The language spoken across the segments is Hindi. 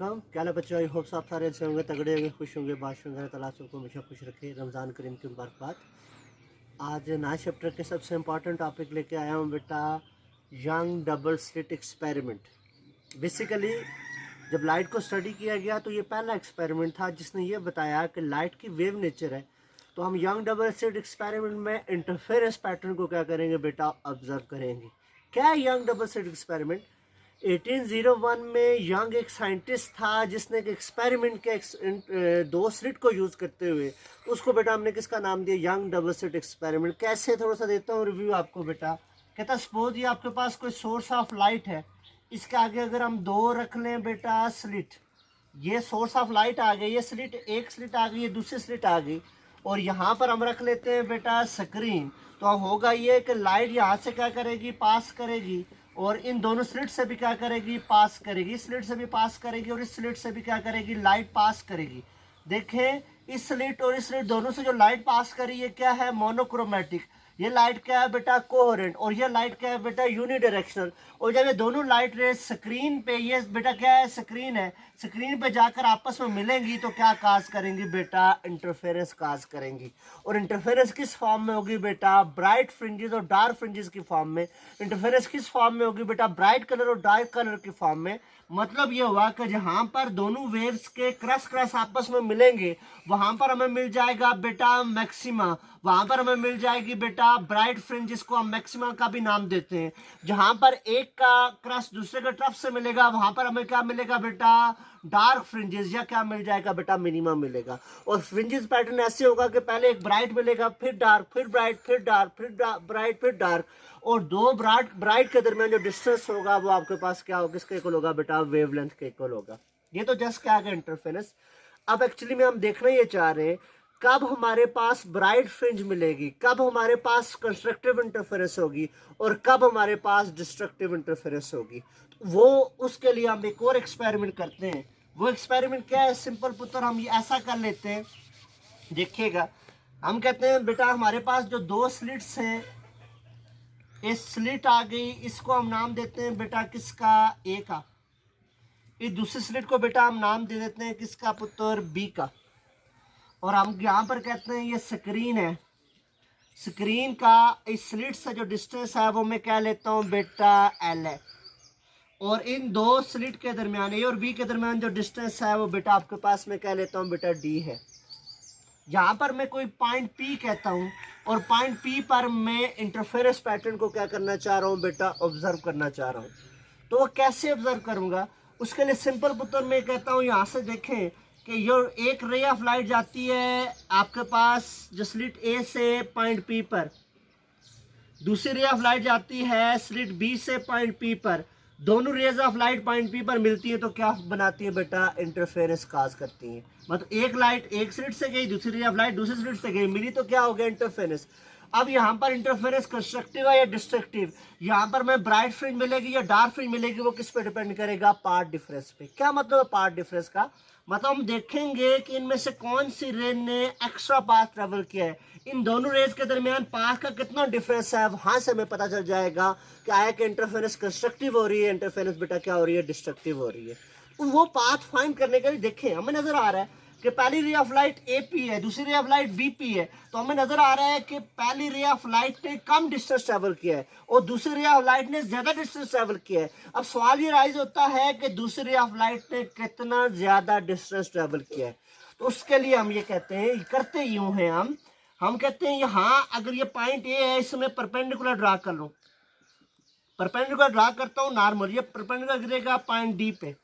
वालेकुम। क्या हाल है बच्चों? आई होप आप सारे अच्छे होंगे, तगड़े होंगे, खुश होंगे। बादशाह अल्लाह ताला सबको हमेशा खुश रखे। रमज़ान करीम की मुबारकबाद। आज नए चैप्टर के सबसे इम्पॉर्टेंट टॉपिक लेके आया हूँ बेटा, young double slit experiment. Basically जब लाइट को स्टडी किया गया तो ये पहला एक्सपेरिमेंट था जिसने ये बताया कि लाइट की वेव नेचर है। तो हम यंग डबल स्लिट एक्सपेरिमेंट में इंटरफेरेंस पैटर्न को क्या करेंगे बेटा, ऑब्जर्व करेंगे। क्या है यंग डबल स्लिट एक्सपेरिमेंट? 1801 में यंग एक साइंटिस्ट था जिसने एक एक्सपेरिमेंट के दो स्लिट को यूज़ करते हुए उसको बेटा हमने किसका नाम दिया, यंग डबल स्लिट एक्सपेरिमेंट। कैसे, थोड़ा सा देता हूँ रिव्यू आपको बेटा। कहता सपोज ये आपके पास कोई सोर्स ऑफ लाइट है, इसके आगे अगर हम दो रख लें बेटा स्लिट, ये सोर्स ऑफ लाइट आ गई, ये स्लिट, एक स्लिट आ गई, ये दूसरी स्लिट आ गई, और यहाँ पर हम रख लेते हैं बेटा स्क्रीन। तो होगा ये कि लाइट यहाँ से क्या करेगी, पास करेगी, और इन दोनों स्लिट से भी क्या करेगी, पास करेगी। इस स्लिट से भी पास करेगी और इस स्लिट से भी क्या करेगी, लाइट पास करेगी। देखें, इस स्लिट और इस स्लिट दोनों से जो लाइट पास करी ये क्या है, मोनोक्रोमेटिक। ये लाइट क्या है बेटा, कोहेरेंट। और ये लाइट क्या है बेटा, यूनिडायरेक्शनल। और जब ये दोनों लाइट रेज स्क्रीन पे, ये बेटा क्या है, स्क्रीन है, स्क्रीन पे जाकर आपस में मिलेंगी तो क्या काज करेंगी बेटा, इंटरफेरेंस काज करेंगी। और इंटरफेरेंस किस फॉर्म में होगी बेटा, ब्राइट फ्रिंजेस और डार्क फ्रिंजेस की फॉर्म में। इंटरफेरेंस किस फॉर्म में होगी बेटा, ब्राइट कलर और डार्क कलर की फॉर्म में। मतलब ये हुआ कि जहां पर दोनों वेव्स के क्रस क्रस आपस में मिलेंगे वहां पर हमें मिल जाएगा बेटा मैक्सिमा, वहां पर हमें मिल जाएगी बेटा ब्राइट फ्रिंज, जिसको हम मैक्सिमा का भी नाम देते हैं। जहां पर एक का क्रस दूसरे के तरफ से मिलेगा वहां पर हमें क्या मिलेगा बेटा, डार्क फ्रिंजेस, या क्या मिल जाएगा बेटा, मिनिमा मिलेगा। और फ्रिंजेस पैटर्न ऐसे होगा कि पहले एक ब्राइट मिलेगा, फिर डार्क, फिर ब्राइट, फिर डार्क, फिर ब्राइट, फिर डार्क। और दो ब्राइट के दरमियान जो डिस्टेंस होगा वो आपके पास क्या होगा, किसके इक्वल होगा बेटा, वेवलेंथ के इक्वल होगा। ये तो जस्ट क्या है, इंटरफेरेंस। अब एक्चुअली में हम देखना ये चाह रहे हैं कब हमारे पास ब्राइट फ्रिंज मिलेगी, कब हमारे पास कंस्ट्रक्टिव इंटरफेरेंस होगी, और कब हमारे पास डिस्ट्रक्टिव इंटरफेरेंस होगी। वो उसके लिए हम एक और एक्सपेरिमेंट करते हैं। वो एक्सपेरिमेंट क्या है, सिंपल पुत्र, हम ये ऐसा कर लेते हैं, देखिएगा। हम कहते हैं बेटा हमारे पास जो दो स्लिट्स हैं, एक स्लिट आ गई, इसको हम नाम देते हैं बेटा किसका, ए का। इस दूसरी स्लिट को बेटा हम नाम दे देते हैं किसका पुत्र, बी का। और हम यहाँ पर कहते हैं ये स्क्रीन है, स्क्रीन का इस स्लिट से जो डिस्टेंस है वो मैं कह लेता हूँ बेटा एल है। और इन दो स्लिट के दरमियान, ए और बी के दरमियान जो डिस्टेंस है वो बेटा आपके पास मैं कह लेता हूँ बेटा डी है। यहाँ पर मैं कोई पॉइंट पी कहता हूँ, और पॉइंट पी पर मैं इंटरफेरेंस पैटर्न को क्या करना चाह रहा हूँ बेटा, ऑब्जर्व करना चाह रहा हूँ। तो वो कैसे ऑब्जर्व करूँगा, उसके लिए सिंपल पुत्र मैं कहता हूँ, यहाँ से देखें कि ये एक रे ऑफ लाइट जाती है आपके पास जो स्लिट ए से पॉइंट पी पर, दूसरी रे ऑफ लाइट जाती है स्लिट बी से पॉइंट पी पर। दोनों rays of light point P पर मिलती है तो क्या बनाती है बेटा, इंटरफेरेंस काज करती है। मतलब एक लाइट एक स्लिट से गई, दूसरी रे ऑफ लाइट दूसरी स्लिट से गई, मिली तो क्या हो गया, इंटरफेरेंस। अब यहाँ पर इंटरफेरेंस कंस्ट्रक्टिव है या डिस्ट्रक्टिव, यहाँ पर मैं ब्राइट फ्रिंज मिलेगी या डार्क फ्रिंज मिलेगी, वो किस पे डिपेंड करेगा, पाथ डिफरेंस पे। क्या मतलब है पाथ डिफरेंस का, मतलब हम देखेंगे कि इनमें से कौन सी रे ने एक्स्ट्रा पाथ ट्रेवल किया है, इन दोनों रेज के दरमियान पाथ का कितना डिफरेंस है, वहां से हमें पता चल जाएगा कि आया कि इंटरफेरेंस कंस्ट्रक्टिव हो रही है, इंटरफेरेंस बेटा क्या हो रही है, डिस्ट्रक्टिव हो रही है। तो वो पाथ फाइंड करने के लिए देखें, हमें नजर आ रहा है कि पहली ray of light A P है, दूसरी ray of light B P है। तो हमें नजर आ रहा है कि पहली रे ऑफ लाइट ने कम डिस्टेंस ट्रेवल किया है और दूसरी रे ऑफ लाइट ने ज्यादा डिस्टेंस ट्रेवल किया है। अब सवाल ये राइज होता है कि दूसरी रे ऑफ लाइट ने कितना ज्यादा डिस्टेंस ट्रेवल किया है। तो उसके लिए हम ये कहते हैं, करते यूं हैं हम कहते हैं यहाँ अगर ये पॉइंट ए है, इसमें परपेंडिकुलर ड्रा कर लो, परपेंडिकुलर ड्रा करता हूँ नॉर्मल, ये परपेंडिकुलर गिरेगा पॉइंट डी पे।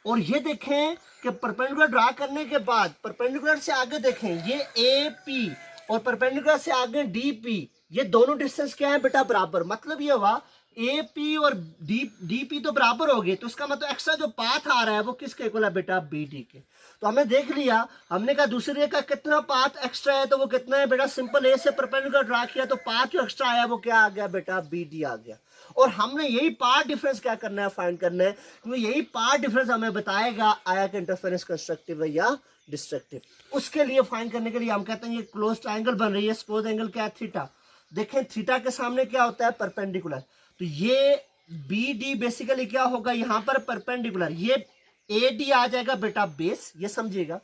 और ये देखें कि परपेंडिकुलर ड्रा करने के बाद परपेंडिकुलर से आगे देखें, ये ए पी और परपेंडिकुलर से आगे डी पी, ये दोनों डिस्टेंस क्या है बेटा, बराबर। मतलब ये हुआ ए पी और डी पी तो बराबर हो गए, तो इसका मतलब एक्स्ट्रा जो पाथ आ रहा है वो किसके इक्वल है बेटा, बी डी के। तो हमने देख लिया, हमने कहा दूसरे का कितना पाथ एक्स्ट्रा है, तो वो कितना है बेटा, सिंपल ए से परपेंडिकुलर ड्रा किया तो पाथ जो एक्स्ट्रा आया वो क्या आ गया बेटा, बी डी आ गया। और हमने यही पार्ट डिफरेंस क्या करना है, फाइंड करना है, क्योंकि यही पार्ट डिफरेंस हमें बताएगा आया कि इंटरफेरेंस कंस्ट्रक्टिव है या डिस्ट्रक्टिव। उसके लिए फाइंड करने के लिए हम कहते हैं ये क्लोज ट्रायंगल बन रही है, सपोज एंगल क्या है, थीटा। देखें थीटा के सामने क्या होता है, परपेंडिकुलर। तो ये बी डी बेसिकली क्या होगा, यहाँ पर परपेंडिकुलर, ये ए डी आ जाएगा बेटा बेस, ये समझिएगा,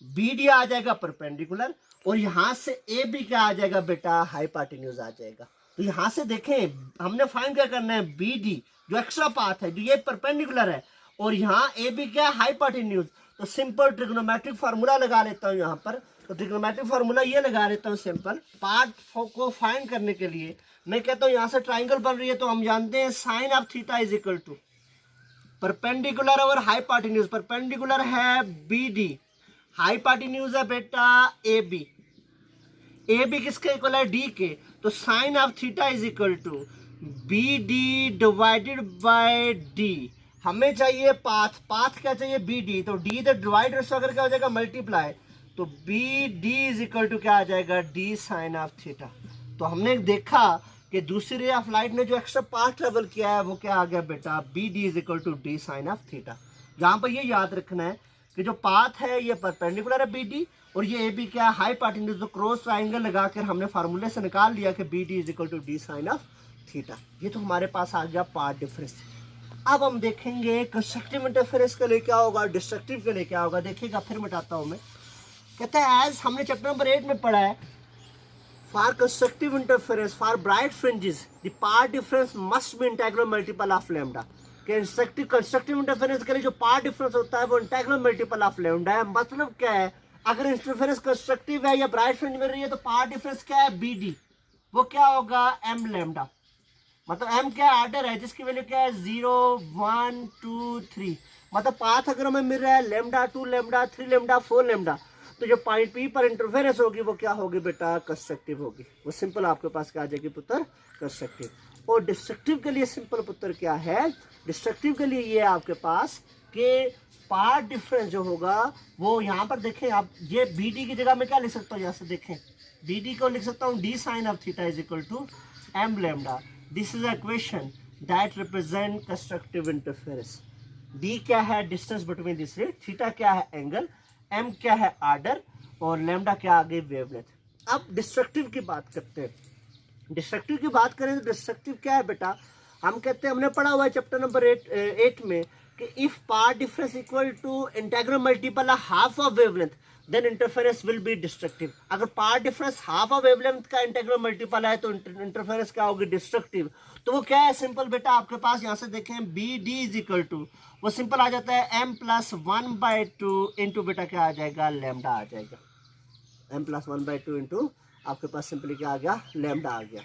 बी डी आ जाएगा परपेंडिकुलर, और यहां से ए बी क्या आ जाएगा बेटा हाइपोटेन्यूज आ जाएगा। तो यहां से देखें हमने फाइंड क्या करना है, बी डी जो एक्स्ट्रा पाथ है, जो ये परपेंडिकुलर है, और यहाँ ए बी क्या है हाइपोटेन्यूज। तो सिंपल ट्रिग्नोमेट्रिक फार्मूला लगा लेता हूँ यहाँ पर। तो ट्रिग्नोमेट्रिक फार्मूला ये लगा लेता हूँ सिंपल, पार्ट को फाइंड करने के लिए मैं कहता हूँ यहाँ से ट्राइंगल बन रही है, तो हम जानते हैं sine of theta is equal to perpendicular और हाइपोटेन्यूज। परपेंडिकुलर है बी डी, हाइपोटेन्यूज है बेटा ए बी। ए बी किसके इक्वल है, डी के। तो sine of theta is equal to B D divided by D. हमें चाहिए पाथ, पाथ क्या चाहिए बी डी, तो डी द डिवाइडर से अगर क्या हो जाएगा मल्टीप्लाई, तो B D is equal to क्या आ जाएगा, डी साइन ऑफ थीटा। तो हमने देखा कि दूसरी रे ऑफ लाइट ने जो एक्स्ट्रा पाथ ट्रेवल किया है वो क्या आ गया बेटा, B D is equal to D sine of theta. यहाँ पर ये याद रखना है कि जो पाथ है ये परपेंडिकुलर है बी डी, और ये ए बी क्या हाइपोटेन्यूज, जो क्रॉस ट्राइंगल लगाकर हमने फार्मूले से निकाल लिया कि B D is equal to D sine of theta. ये तो हमारे पास आ गया पाथ डिफरेंस। अब हम देखेंगे कंस्ट्रक्टिव इंटरफेरेंस के लिए क्या होगा, डिस्ट्रक्टिव के लिए क्या होगा। देखिएगा फिर मिटाता हूं मैं। कहता है एज हमने चैप्टर नंबर 8 में पढ़ा है, for constructive interference for bright fringes the path difference must be integral multiple of lambda. Constructive interference के लिए जो पाथ डिफरेंस होता है वो इंटीग्रल मल्टीपल ऑफ लैम्डा है। मतलब क्या है, अगर इंटरफेरेंस कंस्ट्रक्टिव है या ब्राइट फ्रिंज मिल रही है तो पाथ डिफरेंस क्या है बी डी, वो क्या होगा एम लैम्डा। मतलब एम क्या ऑर्डर है जिसकी वैल्यू क्या है 0 1 2 3। मतलब पाथ अगर हमें मिल रहा है लैम्डा 2 लैम्डा 3 लैम्डा 4 लैम्डा, तो जो पॉइंट पी पर इंटरफेरेंस होगी वो क्या होगी बेटा कंस्ट्रक्टिव होगी। वो सिंपल आपके पास क्या आ जाएगी पुत्र, कंस्ट्रक्टिव। और डिस्ट्रक्टिव के लिए सिंपल पुत्र क्या है, डिस्ट्रक्टिव के लिए ये आपके पास कि पाथ डिफरेंस जो होगा वो यहाँ पर देखें आप, ये बी डी की जगह में क्या लिख सकता हूँ, यहाँ से देखें बी डी को लिख सकता हूँ D sine of theta is equal to M lambda. This is equation that represent constructive interference. D क्या है distance between this ray, theta क्या है एंगल, एम क्या है आर्डर, और लैम्डा क्या आ गई वेवलेंथ। अब डिस्ट्रक्टिव की बात करते हैं। डिस्ट्रक्टिव की बात करें तो डिस्ट्रक्टिव क्या है बेटा, हम कहते हैं हमने पढ़ा हुआ है चैप्टर नंबर 8 में कि if path difference equal to integral multiple half of wavelength then interference will be destructive. अगर path difference half of wavelength का इंटीग्रल मल्टीपल है तो इंटरफेरेंस क्या होगी, डिस्ट्रक्टिव। तो वो क्या है सिंपल बेटा आपके पास यहाँ से देखें B D is equal to, वो सिंपल आ जाता है m प्लस 1/2 इंटू बेटा क्या आ जाएगा लैम्डा आ जाएगा, m प्लस 1/2 इंटू आपके पास सिंपली क्या आ गया लैम्डा आ गया।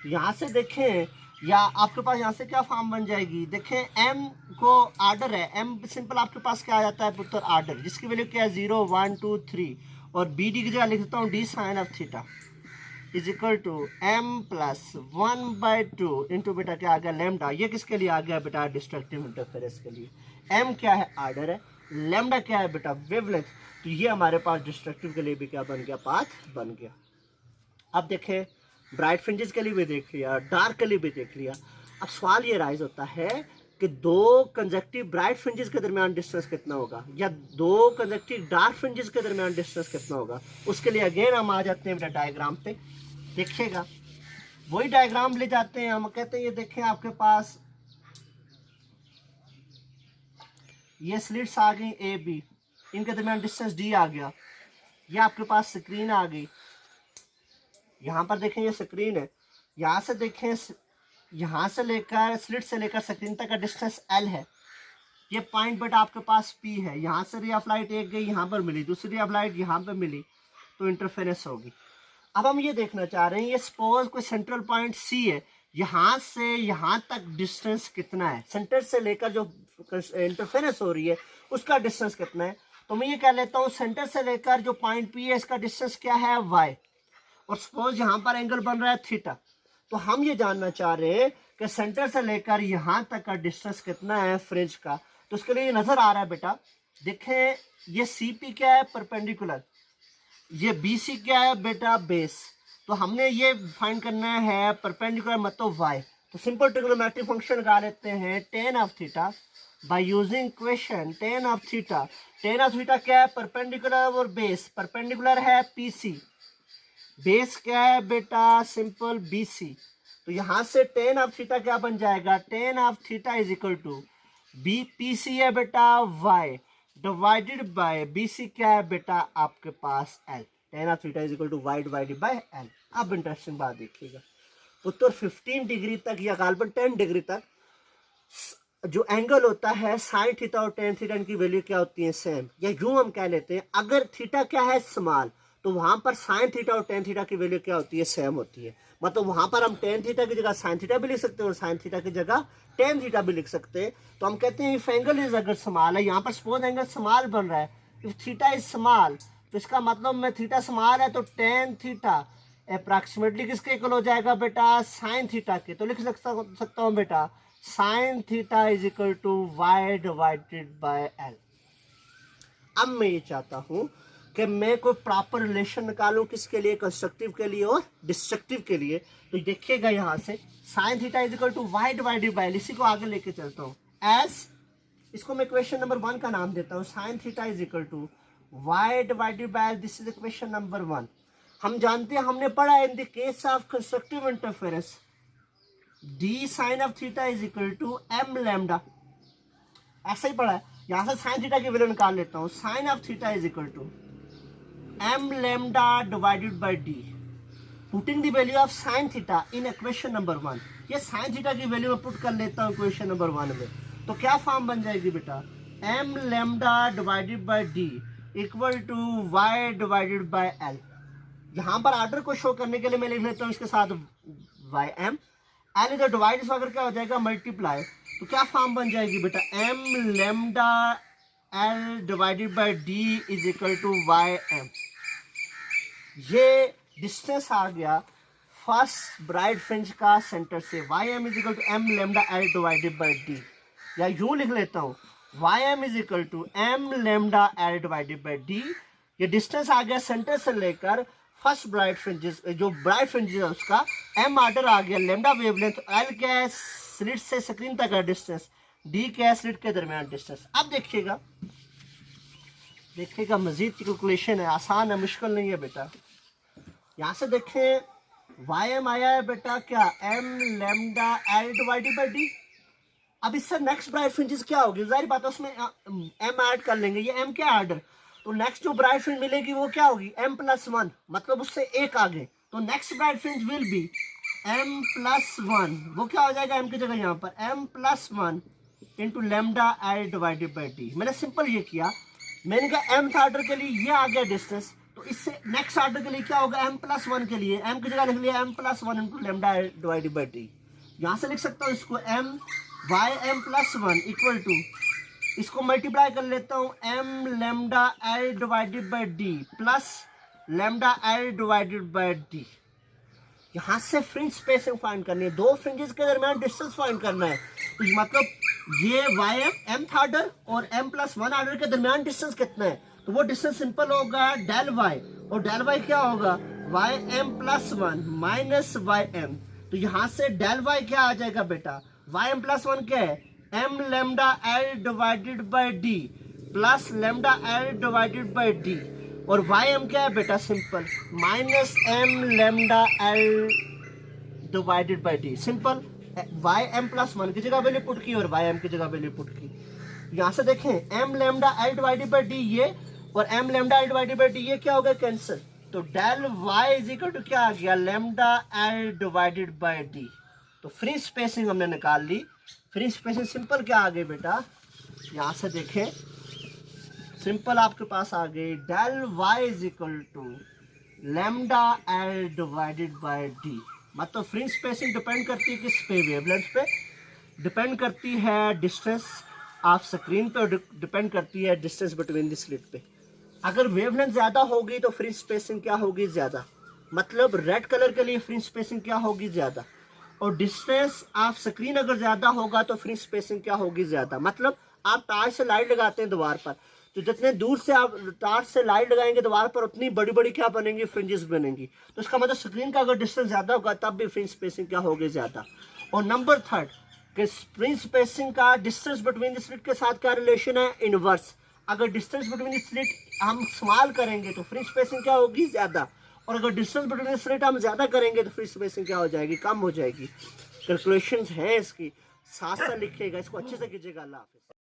यहाँ से देखें या आपके पास यहाँ से क्या फॉर्म बन जाएगी, देखें m को आर्डर है, m सिंपल आपके पास क्या आ जाता है पुत्र आर्डर, जिसकी वैल्यू क्या है 0 1 2 3, और बी डी की जगह लिख सकता हूँ D sine of theta is equal to m plus 1/2 into बेटा क्या आ गया लैम्डा। ये किसके लिए आ गया बेटा, डिस्ट्रक्टिव इंटरफेरेंस के लिए। m क्या है आर्डर है, लैम्डा क्या है बेटा वेवलेंथ। तो ये हमारे पास डिस्ट्रक्टिव के लिए भी क्या बन गया, पाथ बन गया। अब देखें ब्राइट फ्रिंजेस के लिए भी देख लिया, डार्क के लिए भी देख लिया। अब सवाल ये राइज होता है कि दो कंजक्टिव ब्राइट फ्रिंजेस के दरमियान डिस्टेंस कितना होगा, या दो कंजक्टिव डार्क फ्रिंजेस के दरमियान डिस्टेंस कितना होगा। उसके लिए अगेन हम आ जाते हैं बेटा डायग्राम पे। देखिएगा वही डायग्राम ले जाते हैं, हम कहते हैं ये देखें आपके पास ये स्लिट्स आ गई ए बी, इनके दरमियान डिस्टेंस डी आ गया। ये आपके पास स्क्रीन आ गई, यहाँ पर देखें ये स्क्रीन है, यहाँ से देखें यहाँ से लेकर स्लिट से लेकर स्क्रीन तक का डिस्टेंस एल है। ये पॉइंट बेटा आपके पास पी है, यहाँ से रे ऑफ लाइट एक गई यहाँ पर मिली, दूसरी रे ऑफ लाइट यहाँ पर मिली, तो इंटरफेरेंस होगी। अब हम ये देखना चाह रहे हैं ये सपोज कोई सेंट्रल पॉइंट सी है, यहाँ से यहाँ तक डिस्टेंस कितना है, सेंटर से लेकर जो इंटरफेरेंस हो रही है उसका डिस्टेंस कितना है। तो मैं ये कह लेता हूँ सेंटर से लेकर जो पॉइंट पी है इसका डिस्टेंस क्या है y, और सपोज यहाँ पर एंगल बन रहा है थीटा। तो हम ये जानना चाह रहे हैं कि सेंटर से लेकर यहाँ तक का डिस्टेंस कितना है फ्रिंज का। तो उसके लिए नजर आ रहा है बेटा, देखें ये सी पी क्या है परपेंडिकुलर, ये बी सी क्या है बेटा बेस। तो हमने ये फाइंड करना है परपेंडिकुलर मतलब y। तो सिंपल ट्रिग्नोमेट्रिक फंक्शन लगा लेते हैं tan of theta by using equation tan of theta. tan of theta क्या है परपेंडिकुलर और बेस, परपेंडिकुलर है पीसी, बेस क्या है बेटा सिंपल बीसी। तो यहाँ से tan ऑफ थीटा क्या बन जाएगा, tan of theta is equal to B P C है बेटा y divided by B C क्या है बेटा आपके पास l, tan of theta is equal to y divided by l। अब इंटरेस्टिंग बात देखिएगा, उत्तर 15 डिग्री तक या गालबन 10 डिग्री तक जो एंगल होता है साइन थीटा और टेन थीटा की वैल्यू क्या होती है सेम, या यूं हम कह लेते हैं अगर थीटा क्या है स्मॉल तो वहां पर साइन थीटा और टेन थीटा की वैल्यू क्या होती है सेम होती है। मतलब वहां पर हम टेन थीटा की जगह साइन थीटा भी लिख सकते हैं और साइन थीटा की जगह टेन थीटा भी लिख सकते हैं। तो हम कहते हैं इफ एंगल इज अगर स्मॉल है, यहाँ पर सपोज एंगल स्मॉल बन रहा है, इफ थीटा इज स्मॉल तो इसका मतलब में थीटा स्मॉल है तो टेन थीटा अप्रॉक्सीमेटली किसके इक्वल हो जाएगा बेटा साइन थीटा के। तो लिख सकता हूँ बेटा sine theta is equal to Y divided by L. अब मैं ये चाहता हूं कि मैं कोई प्रॉपर रिलेशन निकालूं किसके लिए, कंस्ट्रक्टिव के लिए और डिस्ट्रक्टिव के लिए। तो देखिएगा यहां से sine theta is equal to Y divided by L, इसी को आगे लेके चलता हूं एज, इसको मैं इक्वेशन नंबर 1 का नाम देता हूं sine theta is equal to Y divided by L, this is equation number 1। हम जानते हैं, हमने पढ़ा in the case of constructive interference d sine of theta is equal to M lambda, ऐसा ही पढ़ा है। यहां से साइन थीटा की वैल्यू निकाल लेता हूं, sine of theta is equal to M lambda divided by D, putting the value of sine theta in equation number 1। ये साइन थीटा की वैल्यू में पुट कर लेता हूं इक्वेशन नंबर 1 में, तो क्या फॉर्म बन जाएगी बेटा M lambda divided by D equal to Y divided by L. यहां पर ऑर्डर को शो करने के लिए मैं लिख लेता हूं इसके साथ वाई एम, एल इधर डिवाइड अगर क्या हो जाएगा मल्टीप्लाई, तो क्या फॉर्म बन जाएगी बेटा M lambda L divided by D is equal to Y M. ये डिस्टेंस आ गया फर्स्ट ब्राइट फ्रिंज का सेंटर से, Y M is equal to M lambda L divided by D, या यूं लिख लेता हूं Y M is equal to M lambda L divided by D. ये डिस्टेंस आ गया सेंटर से लेकर फर्स्ट ब्राइट फ्रिंजेस, जो ब्राइट फ्रिंजेस है उसका एम ऑर्डर आ गया, लैम्डा वेवलेंथ, एल क्या है स्लिट से स्क्रीन तक का डिस्टेंस, डी क्या है स्लिट के दरमियान डिस्टेंस। अब देखिएगा मजीद की कैलकुलेशन है, आसान है मुश्किल नहीं है बेटा। यहाँ से देखें वाई एम आया है बेटा क्या M lambda L divided by D. अब इससे नेक्स्ट ब्राइट फ्रिंजेस क्या होगी, जाहिर बात है उसमें एम ऐड कर लेंगे, ये एम क्या ऑर्डर, तो नेक्स्ट जो ब्राइट फ्रिंज मिलेगी वो क्या होगी m+1, मतलब उससे एक आगे, तो next bright fringe will be m+1, वो क्या हो जाएगा m की जगह यहाँ पर m+1 into lambda L divided by D. मैंने सिंपल ये किया, मैंने कहा mth ऑर्डर के लिए ये आ गया डिस्टेंस, तो इससे नेक्स्ट ऑर्डर के लिए क्या होगा m+1 के लिए m की जगह लिख लिया m+1 into lambda L divided by D. यहाँ से लिख सकता हूँ इसको m+1 इक्वल टू, इसको मल्टीप्लाई कर लेता हूं M lambda L divided by D plus lambda L divided by D. यहां से फ्रिंज स्पेसिंग फाइंड करनी है, दो फ्रिंजेस के दरमियान डिस्टेंस फाइंड करना है, तो मतलब ये वाई एम mth ऑर्डर और m+1 ऑर्डर के दरमियान डिस्टेंस कितना है, तो वो डिस्टेंस सिंपल होगा डेल वाई, और डेल वाई क्या होगा Y m+1 minus Y M. तो यहां से डेल वाई क्या आ जाएगा बेटा वाई m+1 क्या है M lambda L divided by D plus lambda L divided by D, और वाई एम क्या है बेटा simple minus M lambda L divided by D. Simple Y m+1 की जगह वैल्यू पुट की और वाई एम की जगह वैल्यू पुट की। यहां से देखें M lambda L divided by D ये और M lambda L divided by D ये क्या होगा कैंसिल, तो del Y is equal to क्या आ गया lambda L divided by D. तो फ्री स्पेसिंग हमने निकाल ली, फ्री स्पेसिंग सिंपल क्या आ गई बेटा, यहां से देखें सिंपल आपके पास आ गई del Y is equal to lambda L divided by D. मतलब फ्री स्पेसिंग डिपेंड करती है किस पे, वेवलेंथ पे, डिपेंड करती है डिस्टेंस ऑफ स्क्रीन पे, और डिपेंड करती है डिस्टेंस बिटवीन द स्लिट पे। अगर वेवलेंथ ज्यादा होगी तो फ्री स्पेसिंग क्या होगी ज्यादा, मतलब रेड कलर के लिए फ्री स्पेसिंग क्या होगी ज्यादा, और डिस्टेंस ऑफ स्क्रीन अगर ज्यादा होगा तो फ्री स्पेसिंग क्या होगी ज्यादा। मतलब आप टार्च से लाइट लगाते हैं दीवार पर, तो जितने दूर से आप टार्च से लाइट लगाएंगे दीवार पर उतनी बड़ी बड़ी क्या बनेंगी फ्रिंजेस बनेंगी, तो इसका मतलब स्क्रीन का अगर डिस्टेंस ज्यादा होगा तब भी फ्रिंज स्पेसिंग क्या होगी ज्यादा। और नंबर 3 कि फ्रिंज स्पेसिंग का डिस्टेंस बिटवीन द स्लिट के साथ क्या रिलेशन है इनवर्स। अगर डिस्टेंस बिटवीन द स्लिट हम स्मॉल करेंगे तो फ्रिंज स्पेसिंग क्या होगी ज्यादा, और अगर डिस्टेंस बिटवीन स्लिट हम ज्यादा करेंगे तो फ्री स्पेसिंग क्या हो जाएगी कम हो जाएगी। कैलकुलेशंस हैं इसकी, साथ साथ लिखिएगा, इसको अच्छे से कीजिएगा। अल्लाह हाफिज़।